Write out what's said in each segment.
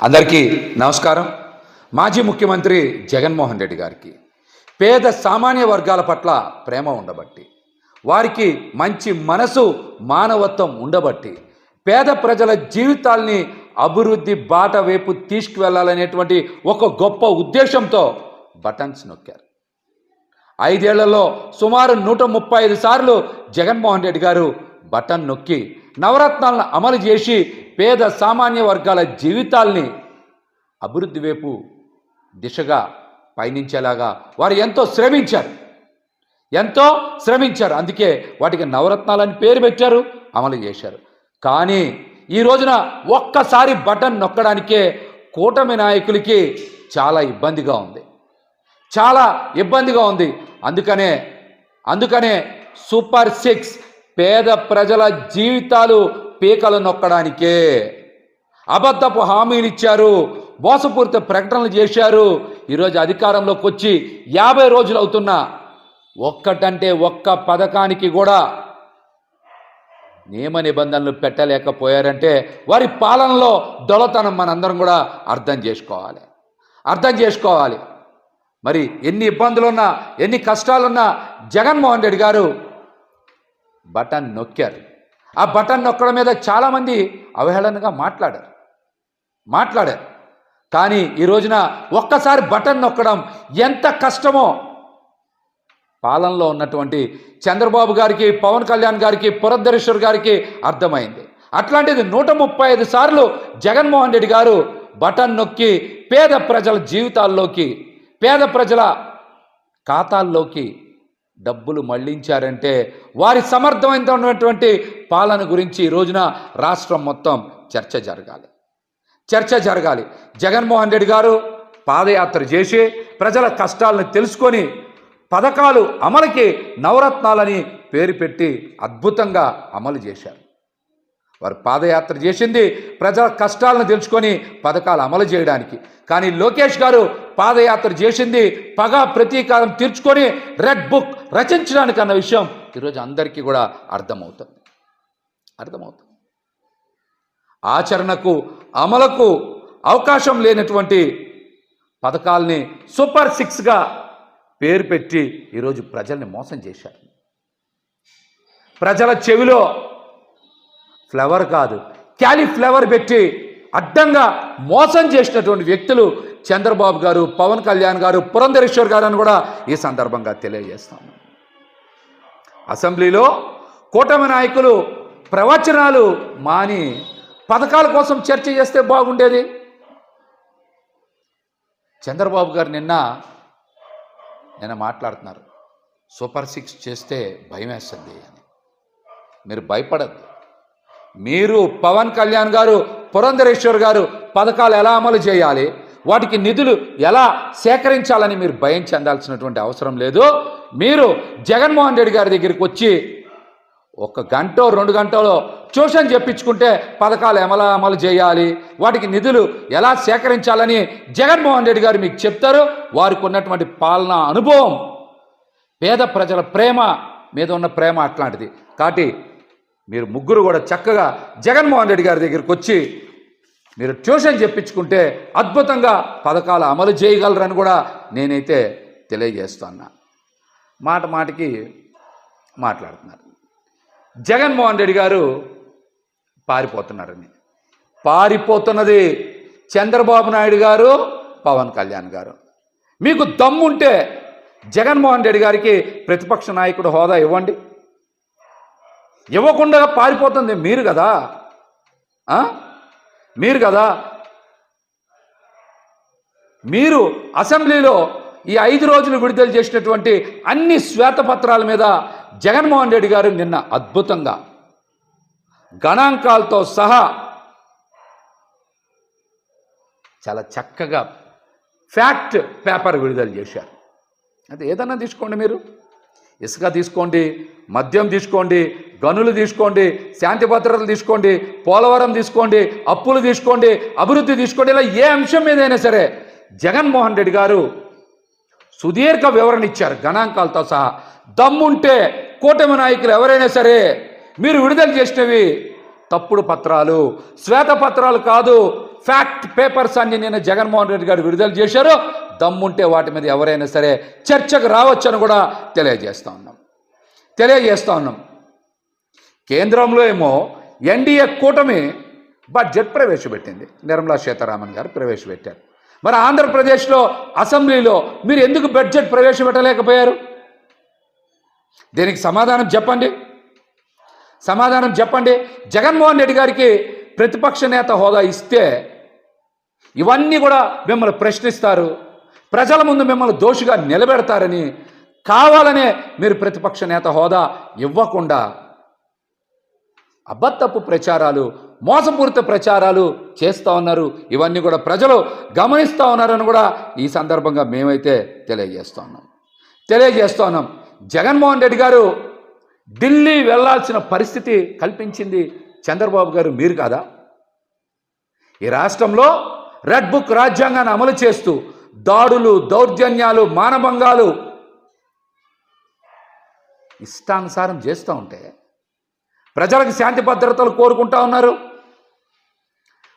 అందరికీ నమస్కారం. మాజీ ముఖ్యమంత్రి జగన్మోహన్ రెడ్డి గారికి పేద సామాన్య వర్గాల పట్ల ప్రేమ ఉండబట్టి, వారికి మంచి మనసు మానవత్వం ఉండబట్టి, పేద ప్రజల జీవితాల్ని అభివృద్ధి బాట వైపు తీసుకువెళ్లాలనేటువంటి ఒక గొప్ప ఉద్దేశంతో బటన్స్ నొక్కారు. 5 ఏళ్లలో సుమారు 135 సార్లు జగన్మోహన్ రెడ్డి గారు బటన్ నొక్కి నవరత్నాలను అమలు చేసి పేద సామాన్య వర్గాల జీవితాల్ని అభివృద్ధి వైపు దిశగా పయనించేలాగా వారు ఎంతో శ్రమించారు. అందుకే వాటికి నవరత్నాలని పేరు పెట్టారు, అమలు చేశారు. కానీ ఈ రోజున ఒక్కసారి బటన్ నొక్కడానికే కూటమి నాయకులకి చాలా ఇబ్బందిగా ఉంది. అందుకనే సూపర్ 6 పేద ప్రజల జీవితాలు పీకలు నొక్కడానికే అబద్ధపు హామీలు ఇచ్చారు, మోసపూరిత ప్రకటనలు చేశారు. ఈరోజు అధికారంలోకి వచ్చి 50 రోజులు అవుతున్నా ఒక్కటంటే ఒక్క పథకానికి కూడా నియమ నిబంధనలు పెట్టలేకపోయారంటే వారి పాలనలో దొలతనం మనందరం కూడా అర్థం చేసుకోవాలి. మరి ఎన్ని ఇబ్బందులున్నా, ఎన్ని కష్టాలున్నా జగన్మోహన్ రెడ్డి గారు బటన్ నొక్కారు. ఆ బటన్ నొక్కడం మీద చాలామంది అవహేళనగా మాట్లాడారు. కానీ ఈ రోజున ఒక్కసారి బటన్ నొక్కడం ఎంత కష్టమో పాలనలో ఉన్నటువంటి చంద్రబాబు గారికి, పవన్ కళ్యాణ్ గారికి, పురంధరేశ్వర్ గారికి అర్థమైంది. అట్లాంటిది 135 సార్లు జగన్మోహన్ రెడ్డి గారు బటన్ నొక్కి పేద ప్రజల జీవితాల్లోకి, పేద ప్రజల ఖాతాల్లోకి డబ్బులు మళ్లించారంటే వారి సమర్థవంతమైనటువంటి పాలన గురించి ఈ రోజున రాష్ట్రం మొత్తం చర్చ జరగాలి. జగన్మోహన్ రెడ్డి గారు పాదయాత్ర చేసి ప్రజల కష్టాలను తెలుసుకొని పథకాలు అమలుకి నవరత్నాలని పేరు పెట్టి అద్భుతంగా అమలు చేశారు. వారు పాదయాత్ర చేసింది ప్రజల కష్టాలను తెలుసుకొని పథకాలు అమలు చేయడానికి. కానీ లోకేష్ గారు పాదయాత్ర చేసింది పగ ప్రతీకారం తీర్చుకొని రెడ్ బుక్ రచించడానికి అన్న విషయం ఈరోజు అందరికీ కూడా అర్థమవుతుంది. ఆచరణకు అమలుకు అవకాశం లేనటువంటి పథకాల్ని సూపర్ 6గా పేరు పెట్టి ఈరోజు ప్రజల్ని మోసం చేశారు. ప్రజల చెవిలో ఫ్లవర్ కాదు క్యాలీఫ్లవర్ పెట్టి అడ్డంగా మోసం చేసినటువంటి వ్యక్తులు చంద్రబాబు గారు, పవన్ కళ్యాణ్ గారు, పురంధరేశ్వర్ గారు అని కూడా ఈ సందర్భంగా తెలియజేస్తాను. అసెంబ్లీలో కూటమి నాయకులు ప్రవచనాలు మాని పథకాల కోసం చర్చ చేస్తే బాగుండేది. చంద్రబాబు గారు నిన్న మాట్లాడుతున్నారు, సూపర్ 6 చేస్తే భయం వేస్తుంది అని. మీరు భయపడద్దు. మీరు పవన్ కళ్యాణ్ గారు, పురంధరేశ్వర్ గారు పథకాలు ఎలా అమలు చేయాలి, వాటికి నిధులు ఎలా సేకరించాలని మీరు భయం చెందాల్సినటువంటి అవసరం లేదు. మీరు జగన్మోహన్ రెడ్డి గారి దగ్గరికి వచ్చి 1 గంట 2 గంటలో ట్యూషన్ చెప్పించుకుంటే పథకాలు ఎలా అమలు చేయాలి, వాటికి నిధులు ఎలా సేకరించాలని జగన్మోహన్ రెడ్డి గారు మీకు చెప్తారు. వారికి ఉన్నటువంటి పాలనా అనుభవం, పేద ప్రజల ప్రేమ మీద ఉన్న ప్రేమ అట్లాంటిది. కాబట్టి మీరు ముగ్గురు కూడా చక్కగా జగన్మోహన్ రెడ్డి గారి దగ్గరికి వచ్చి మీరు ట్యూషన్ చెప్పించుకుంటే అద్భుతంగా పథకాలు అమలు చేయగలరని కూడా నేనైతే తెలియజేస్తున్నా. మాటికి మాట్లాడుతున్నారు. జగన్మోహన్ రెడ్డి గారు పారిపోతున్నది చంద్రబాబు నాయుడు గారు, పవన్ కళ్యాణ్ గారు. మీకు దమ్ముంటే జగన్మోహన్ రెడ్డి గారికి ప్రతిపక్ష నాయకుడు హోదా ఇవ్వండి. ఇవ్వకుండా పారిపోతుంది మీరు కదా. మీరు అసెంబ్లీలో ఈ 5 రోజులు విడుదల చేసినటువంటి అన్ని శ్వేతపత్రాల మీద జగన్మోహన్ రెడ్డి గారు నిన్న అద్భుతంగా గణాంకాలతో సహా చాలా చక్కగా ఫ్యాక్ట్ పేపర్ విడుదల చేశారు. అయితే ఏదన్నా తీసుకోండి, మీరు ఇసుక తీసుకోండి, మద్యం తీసుకోండి, గనులు తీసుకోండి, శాంతి భద్రతలు తీసుకోండి, పోలవరం తీసుకోండి, అప్పులు తీసుకోండి, అభివృద్ధి తీసుకోండి, ఇలా ఏ అంశం మీదైనా సరే జగన్మోహన్ రెడ్డి గారు సుదీర్ఘ వివరణ ఇచ్చారు గణాంకాలతో సహా. దమ్ముంటే కూటమి నాయకులు ఎవరైనా సరే మీరు విడుదల చేసినవి తప్పుడు పత్రాలు, శ్వేతపత్రాలు కాదు, ఫ్యాక్ట్ పేపర్స్ అన్ని నిన్న జగన్మోహన్ రెడ్డి గారు విడుదల చేశారు. దమ్ముంటే వాటి మీద ఎవరైనా సరే చర్చకు రావచ్చని కూడా తెలియజేస్తా ఉన్నాం. కేంద్రంలో ఏమో ఎన్డీఏ కూటమి బడ్జెట్ ప్రవేశపెట్టింది, నిర్మలా సీతారామన్ గారు ప్రవేశపెట్టారు. మరి ఆంధ్రప్రదేశ్లో అసెంబ్లీలో మీరు ఎందుకు బడ్జెట్ ప్రవేశపెట్టలేకపోయారు? దీనికి సమాధానం చెప్పండి. జగన్మోహన్ రెడ్డి గారికి ప్రతిపక్ష నేత హోదా ఇస్తే ఇవన్నీ కూడా మిమ్మల్ని ప్రశ్నిస్తారు, ప్రజల ముందు మిమ్మల్ని దోషిగా నిలబెడతారని కావాలనే మీరు ప్రతిపక్ష నేత హోదా ఇవ్వకుండా అబద్ధపు ప్రచారాలు, మోసపూరిత ప్రచారాలు చేస్తూ ఉన్నారు. ఇవన్నీ కూడా ప్రజలు గమనిస్తూ ఉన్నారని కూడా ఈ సందర్భంగా మేమైతే తెలియజేస్తూ ఉన్నాం. జగన్మోహన్ రెడ్డి గారు ఢిల్లీ వెళ్లాల్సిన పరిస్థితి కల్పించింది చంద్రబాబు గారు, మీరు కాదా? ఈ రాష్ట్రంలో రెడ్ బుక్ రాజ్యాంగాన్ని అమలు చేస్తూ దాడులు, దౌర్జన్యాలు, మానభంగాలు ఇష్టానుసారం చేస్తూ ఉంటే ప్రజలకు శాంతి భద్రతలు కోరుకుంటా ఉన్నారు.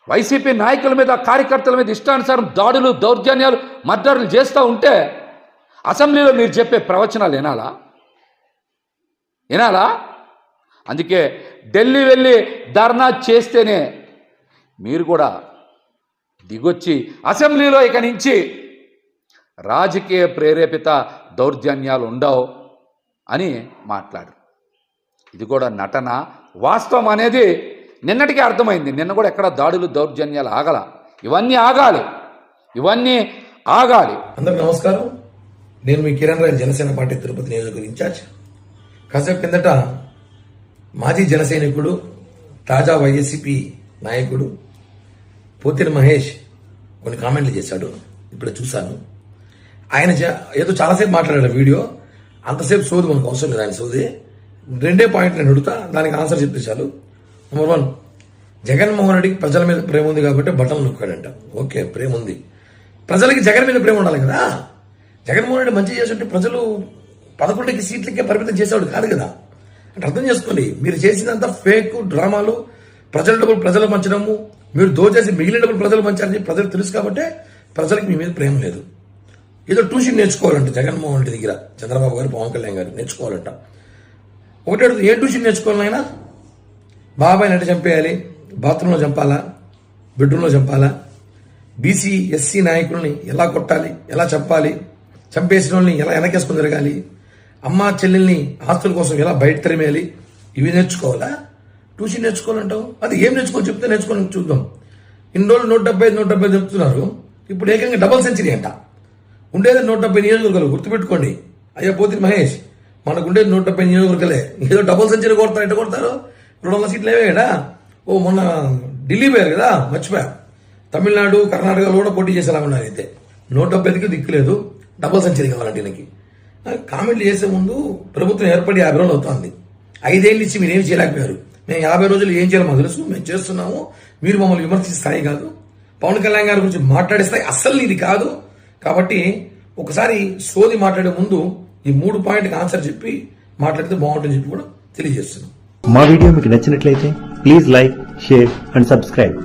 వైసీపీ నాయకుల మీద, కార్యకర్తల మీద ఇష్టానుసారం దాడులు, దౌర్జన్యాలు, మర్డర్లు చేస్తూ ఉంటే అసెంబ్లీలో మీరు చెప్పే ప్రవచనాలు వినాలా? అందుకే ఢిల్లీ వెళ్ళి ధర్నా చేస్తేనే మీరు కూడా దిగొచ్చి అసెంబ్లీలో ఇక నుంచి రాజకీయ ప్రేరేపిత దౌర్జన్యాలు ఉండవు అని మాట్లాడు. ఇది కూడా నటన. వాస్తవం అనేది నిన్నటికే అర్థమైంది. నిన్న కూడా ఎక్కడ దాడులు, దౌర్జన్యాలు ఆగల. ఇవన్నీ ఆగాలి. అందరికీ నమస్కారం. నేను మీ కిరణ్ రాయల్, జనసేన పార్టీ తిరుపతి నియోజకవర్గ ఇన్ఛార్జ్. కాసేపు కిందట మాజీ జనసైనికుడు, తాజా వైఎస్సీపీ నాయకుడు పోతిరి మహేష్ కొన్ని కామెంట్లు చేశాడు. ఇప్పుడు చూశాను. ఆయన ఏదో చాలాసేపు మాట్లాడాడు వీడియో. అంతసేపు సోది మనకు అవసరం లేదు. ఆయన సోది 2 పాయింట్లు నేను అడుగుతా, దానికి ఆన్సర్ చెప్పేశాడు. నెంబర్ 1, జగన్మోహన్ రెడ్డికి ప్రజల మీద ప్రేమ ఉంది కాబట్టి బటన్ నొక్కాడంట. ఓకే, ప్రేమ ఉంది. ప్రజలకి జగన్ మీద ప్రేమ ఉండాలి కదా. జగన్మోహన్ రెడ్డి మంచి చేస్తుంటే ప్రజలు 11 సీట్లకే పరిమితం చేసేవాడు కాదు కదా. అంటే అర్థం చేసుకోండి, మీరు చేసినంత ఫేక్ డ్రామాలు, ప్రజల డబ్బులు ప్రజలు పంచడము, మీరు దోచేసి మిగిలిన డబ్బులు ప్రజలు పంచారని ప్రజలకు తెలుసు కాబట్టి ప్రజలకు మీ మీద ప్రేమ లేదు. ఏదో ట్యూషన్ నేర్చుకోవాలంట జగన్మోహన్ రెడ్డి దగ్గర, చంద్రబాబు గారు, పవన్ కళ్యాణ్ గారు నేర్చుకోవాలంట. ఒకటి అడుగుతుంది, ఏ ట్యూషన్ నేర్చుకోవాలి ఆయన? బాబాయ్ నట చంపేయాలి, బాత్రూంలో చంపాలా, బెడ్రూమ్లో చంపాలా, బీసీ ఎస్సీ నాయకుల్ని ఎలా కొట్టాలి, ఎలా చంపాలి, చంపేసిన వాళ్ళని ఎలా వెనకేసుకుని తిరగాలి, అమ్మ చెల్లెల్ని ఆస్తుల కోసం ఎలా బయట తరిమేయాలి, ఇవి నేర్చుకోవాలా? ట్యూషన్ నేర్చుకోవాలంటావు? అది ఏం నేర్చుకోవాలి చెప్తే నేర్చుకోవాలి, చూద్దాం. ఇన్ని రోజులు 175 చెప్తున్నారు, ఇప్పుడు ఏకంగా డబుల్ సెంచరీ అంట. ఉండేది 170 నియోజకవర్గాలు, గుర్తుపెట్టుకోండి. అయ్యా పోతిరి మహేష్, మనకు ఉండేది 170 నియోజకవర్గాలే. ఏదో డబుల్ సెంచరీ కొడతారు, ఎట్ట కొడతారు? 200 సీట్లు ఏవేడా? మొన్న ఢిల్లీ పోయారు కదా, మర్చిపోయారు. తమిళనాడు, కర్ణాటకలో కూడా పోటీ చేసేలా ఉన్నారు. అయితే 170కి దిక్కులేదు, డబుల్ సెంచరీ కావాలంటే దీనికి. కామెంట్లు చేసే ముందు ప్రభుత్వం ఏర్పడి 50 రోజులు అవుతుంది. 5 ఏళ్ళు ఇచ్చి మీరు ఏం చేయలేకపోయారు. మేము 50 రోజులు ఏం చేయాలో మాకు తెలుసు, మేము చేస్తున్నాము. మీరు మమ్మల్ని విమర్శించే స్థాయి కాదు, పవన్ కళ్యాణ్ గారి గురించి మాట్లాడే స్థాయి అస్సలు ఇది కాదు. కాబట్టి ఒకసారి సోది మాట్లాడే ముందు ఈ 3 పాయింట్కి ఆన్సర్ చెప్పి మాట్లాడితే బాగుంటుందని చెప్పి కూడా తెలియజేస్తున్నాం. మా వీడియో మీకు నచ్చినట్లయితే please like, share and subscribe.